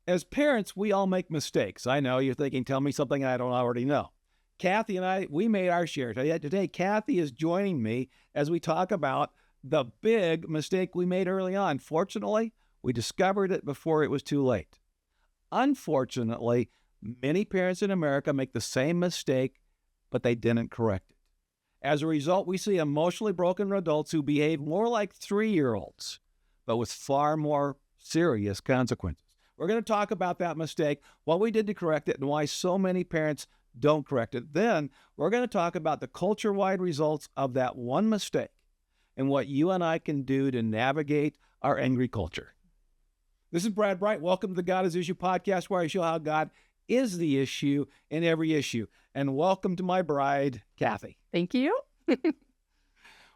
As parents, we all make mistakes. I know you're thinking, tell me something I don't already know. Kathy and I, we made our share. Today, Kathy is joining me as we talk about the big mistake we made early on. Fortunately, we discovered it before it was too late. Unfortunately, many parents in America make the same mistake, but they didn't correct it. As a result, we see emotionally broken adults who behave more like 3-year-olds, but with far more serious consequences. We're going to talk about that mistake, what we did to correct it, and why so many parents don't correct it. Then we're going to talk about the culture-wide results of that one mistake and what you and I can do to navigate our angry culture. This is Brad Bright. Welcome to the God is Issue podcast, where I show how God is the issue in every issue. And welcome to my bride, Kathy. Thank you.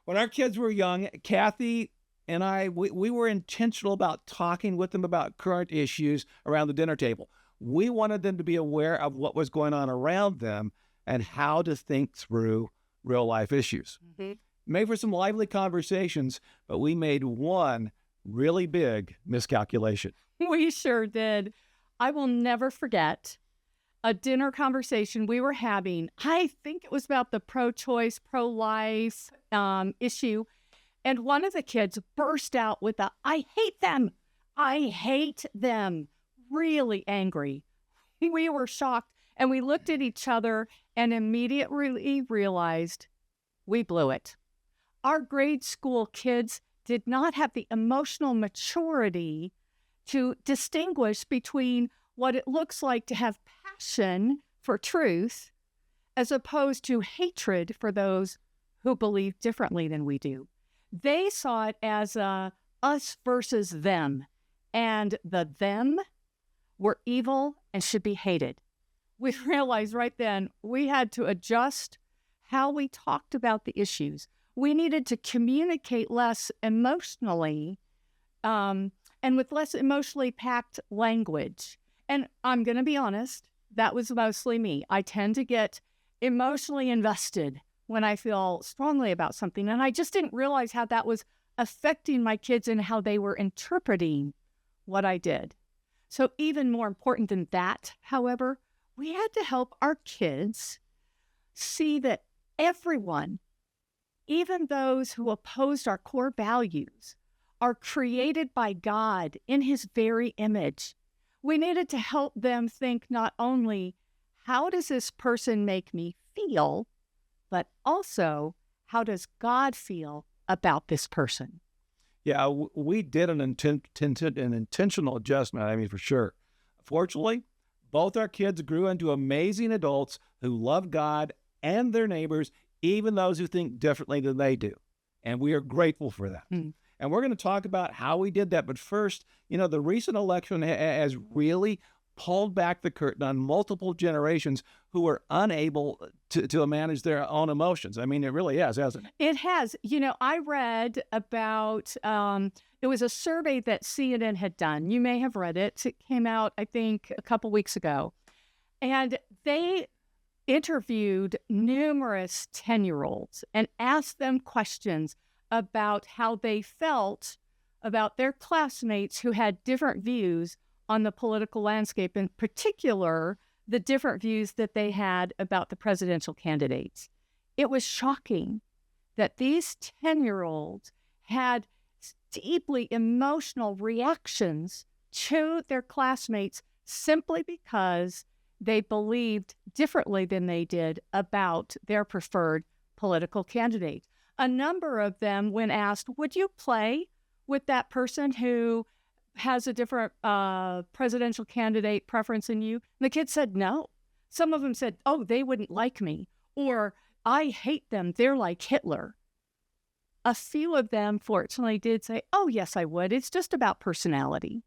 When our kids were young, Kathy and I, we were intentional about talking with them about current issues around the dinner table. We wanted them to be aware of what was going on around them and how to think through real life issues. Mm-hmm. Made for some lively conversations, but we made one really big miscalculation. We sure did. I will never forget a dinner conversation we were having. I think it was about the pro-choice, pro-life issue. And one of the kids burst out with I hate them. I hate them. Really angry. We were shocked, and we looked at each other and immediately realized we blew it. Our grade school kids did not have the emotional maturity to distinguish between what it looks like to have passion for truth as opposed to hatred for those who believe differently than we do. They saw it as us versus them, and the them were evil and should be hated. We realized right then we had to adjust how we talked about the issues. We needed to communicate less emotionally and with less emotionally packed language. And I'm going to be honest, that was mostly me. I tend to get emotionally invested when I feel strongly about something. And I just didn't realize how that was affecting my kids and how they were interpreting what I did. So even more important than that, however, we had to help our kids see that everyone, even those who opposed our core values, are created by God in His very image. We needed to help them think not only, how does this person make me feel, but also, how does God feel about this person? Yeah, we did an intentional adjustment, for sure. Fortunately, both our kids grew into amazing adults who love God and their neighbors, even those who think differently than they do. And we are grateful for that. And we're going to talk about how we did that. But first, the recent election has really pulled back the curtain on multiple generations who were unable to manage their own emotions. It really has, hasn't it? It has. I read about, it was a survey that CNN had done. You may have read it. It came out, I think, a couple weeks ago. And they interviewed numerous 10-year-olds and asked them questions about how they felt about their classmates who had different views on the political landscape, in particular, the different views that they had about the presidential candidates. It was shocking that these 10-year-olds had deeply emotional reactions to their classmates simply because they believed differently than they did about their preferred political candidate. A number of them, when asked, would you play with that person who has a different presidential candidate preference than you? And the kids said no. Some of them said, oh, they wouldn't like me, or I hate them, they're like Hitler. A few of them, fortunately, did say, oh, yes, I would. It's just about personality.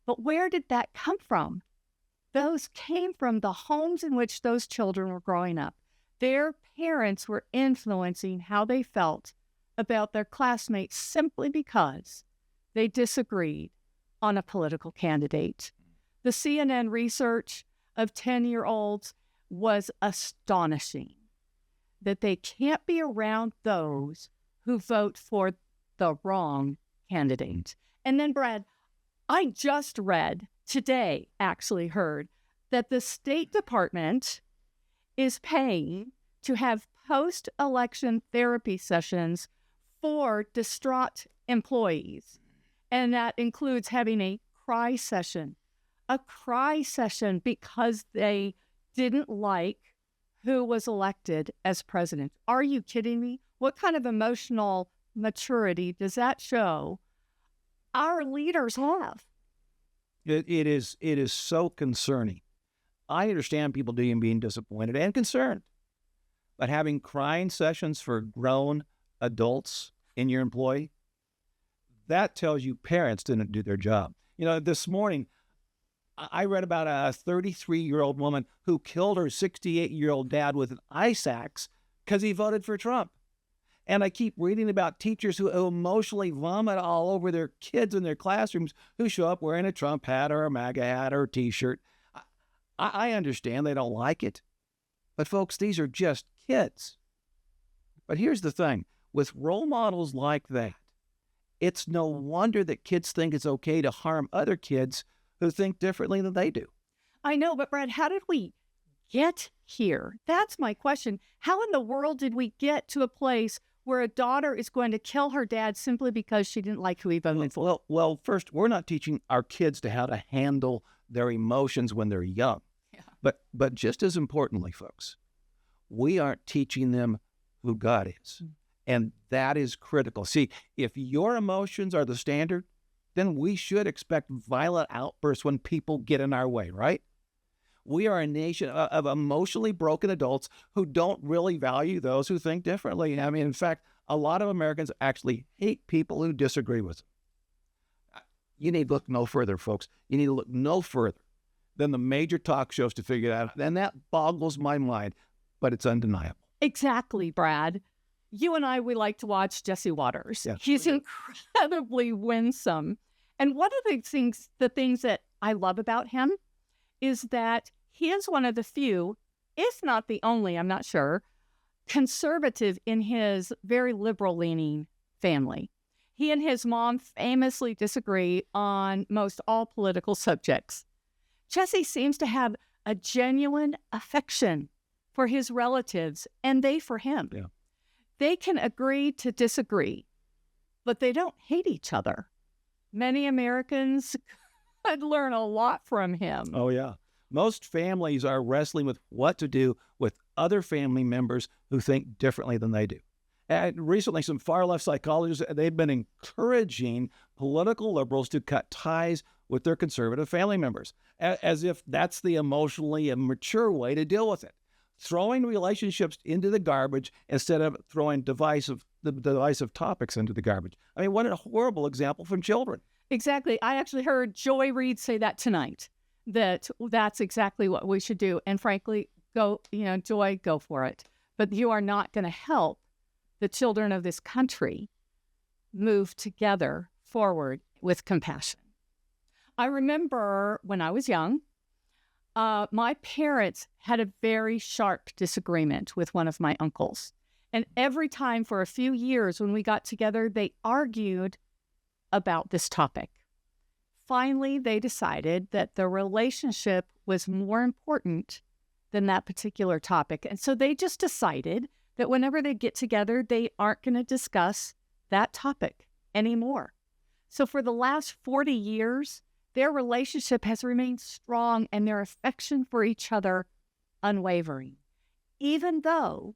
But where did that come from? Those came from the homes in which those children were growing up. Their parents were influencing how they felt about their classmates simply because they disagreed on a political candidate. The CNN research of 10-year-olds was astonishing, that they can't be around those who vote for the wrong candidate. And then, Brad, I just read today actually heard that the State Department is paying to have post-election therapy sessions for distraught employees. And that includes having a cry session because they didn't like who was elected as president. Are you kidding me? What kind of emotional maturity does that show our leaders have? It is so concerning. I understand people being disappointed and concerned, but having crying sessions for grown adults in your employee, that tells you parents didn't do their job. This morning, I read about a 33-year-old woman who killed her 68-year-old dad with an ice axe because he voted for Trump. And I keep reading about teachers who emotionally vomit all over their kids in their classrooms who show up wearing a Trump hat or a MAGA hat or a T-shirt. I understand they don't like it. But folks, these are just kids. But here's the thing. With role models like that, it's no wonder that kids think it's okay to harm other kids who think differently than they do. I know, but Brad, how did we get here? That's my question. How in the world did we get to a place where a daughter is going to kill her dad simply because she didn't like who he voted for? Well, first, we're not teaching our kids to how to handle their emotions when they're young. Yeah. But just as importantly, folks, we aren't teaching them who God is. And that is critical. See, if your emotions are the standard, then we should expect violent outbursts when people get in our way, right? We are a nation of emotionally broken adults who don't really value those who think differently. I mean, in fact, a lot of Americans actually hate people who disagree with them. You need to look no further, folks. You need to look no further than the major talk shows to figure that out. And that boggles my mind, but it's undeniable. Exactly, Brad. You and I, we like to watch Jesse Waters. Yes. He's incredibly winsome. And one of the things that I love about him is that he is one of the few, if not the only, I'm not sure, conservative in his very liberal-leaning family. He and his mom famously disagree on most all political subjects. Jesse seems to have a genuine affection for his relatives, and they for him. Yeah. They can agree to disagree, but they don't hate each other. Many Americans could learn a lot from him. Oh, yeah. Most families are wrestling with what to do with other family members who think differently than they do. And recently, some far-left psychologists, they've been encouraging political liberals to cut ties with their conservative family members, as if that's the emotionally immature way to deal with it. Throwing relationships into the garbage instead of throwing divisive topics into the garbage. I mean, what a horrible example from children. Exactly. I actually heard Joy Reid say that tonight, that's exactly what we should do. And frankly, Joy, go for it. But you are not going to help the children of this country move together forward with compassion. I remember when I was young, my parents had a very sharp disagreement with one of my uncles. And every time for a few years when we got together, they argued about this topic. Finally, they decided that the relationship was more important than that particular topic. And so they just decided that whenever they get together, they aren't going to discuss that topic anymore. So for the last 40 years, their relationship has remained strong and their affection for each other unwavering, even though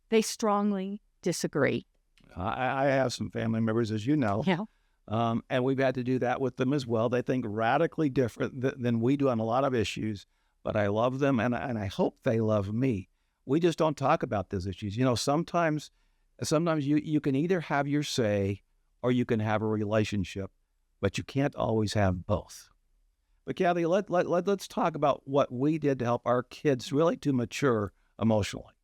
they strongly disagree. I have some family members, as you know, and we've had to do that with them as well. They think radically different than we do on a lot of issues, but I love them, and I hope they love me. We just don't talk about those issues. Sometimes you can either have your say or you can have a relationship, but you can't always have both. But Kathy, let's talk about what we did to help our kids really to mature emotionally.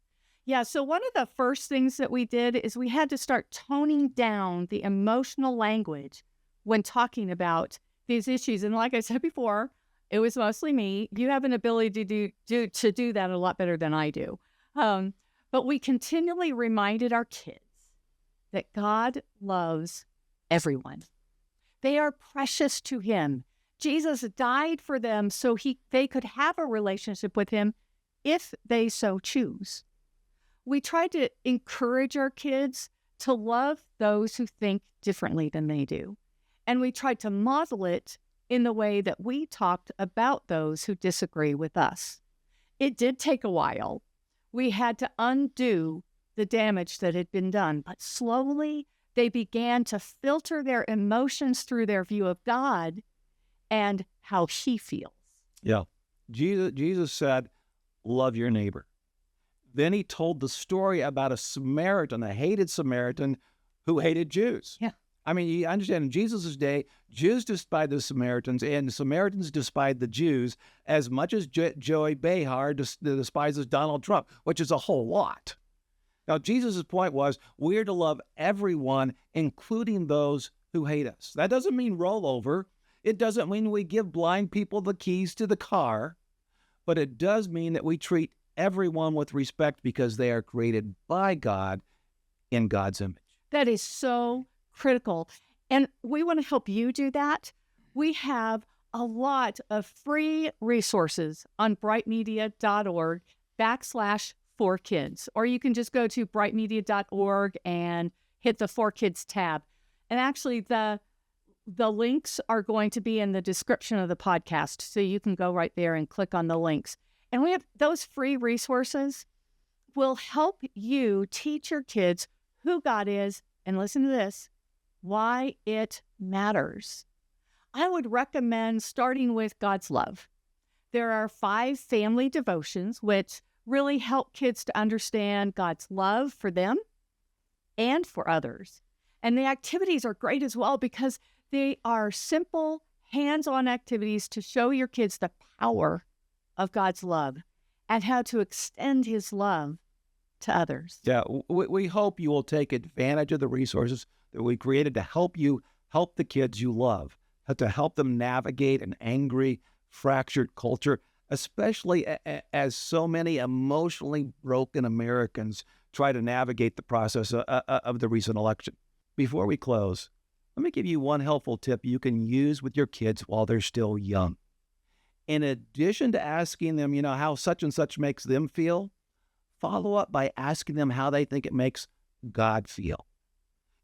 Yeah, so one of the first things that we did is we had to start toning down the emotional language when talking about these issues. And like I said before, it was mostly me. You have an ability to do that a lot better than I do. But we continually reminded our kids that God loves everyone. They are precious to him. Jesus died for them so they could have a relationship with him if they so choose. We try to encourage our kids to love those who think differently than they do. And we try to model it in the way that we talked about those who disagree with us. It did take a while. We had to undo the damage that had been done, but slowly they began to filter their emotions through their view of God and how he feels. Yeah. Jesus said, love your neighbor. Then he told the story about a Samaritan, a hated Samaritan who hated Jews. Yeah. I mean, you understand, in Jesus' day, Jews despised the Samaritans and the Samaritans despised the Jews as much as Joey Behar despises Donald Trump, which is a whole lot. Now, Jesus' point was we're to love everyone, including those who hate us. That doesn't mean roll over. It doesn't mean we give blind people the keys to the car, but it does mean that we treat everyone with respect because they are created by God in God's image. That is so critical. And we want to help you do that. We have a lot of free resources on brightmedia.org/4kids, or you can just go to brightmedia.org and hit the 4Kids tab. And actually, the links are going to be in the description of the podcast, so you can go right there and click on the links. And we have those free resources will help you teach your kids who God is, and listen to this, why it matters. I would recommend starting with God's love. There are 5 family devotions which really help kids to understand God's love for them and for others. And the activities are great as well because they are simple, hands-on activities to show your kids the power of God's love and how to extend his love to others. Yeah, we hope you will take advantage of the resources that we created to help you help the kids you love, to help them navigate an angry, fractured culture, especially as so many emotionally broken Americans try to navigate the process of the recent election. Before we close, let me give you one helpful tip you can use with your kids while they're still young. In addition to asking them, how such and such makes them feel, follow up by asking them how they think it makes God feel.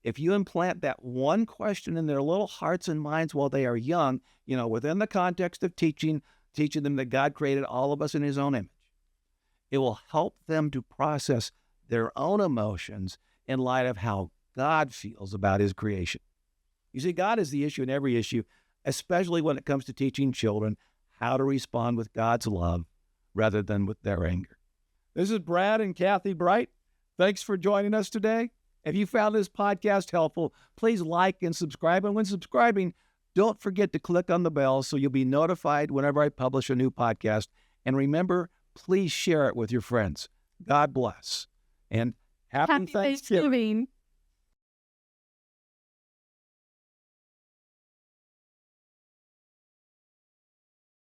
If you implant that one question in their little hearts and minds while they are young, within the context of teaching them that God created all of us in his own image, it will help them to process their own emotions in light of how God feels about his creation. You see, God is the issue in every issue, especially when it comes to teaching children how to respond with God's love rather than with their anger. This is Brad and Kathy Bright. Thanks for joining us today. If you found this podcast helpful, please like and subscribe. And when subscribing, don't forget to click on the bell so you'll be notified whenever I publish a new podcast. And remember, please share it with your friends. God bless. And happy Thanksgiving.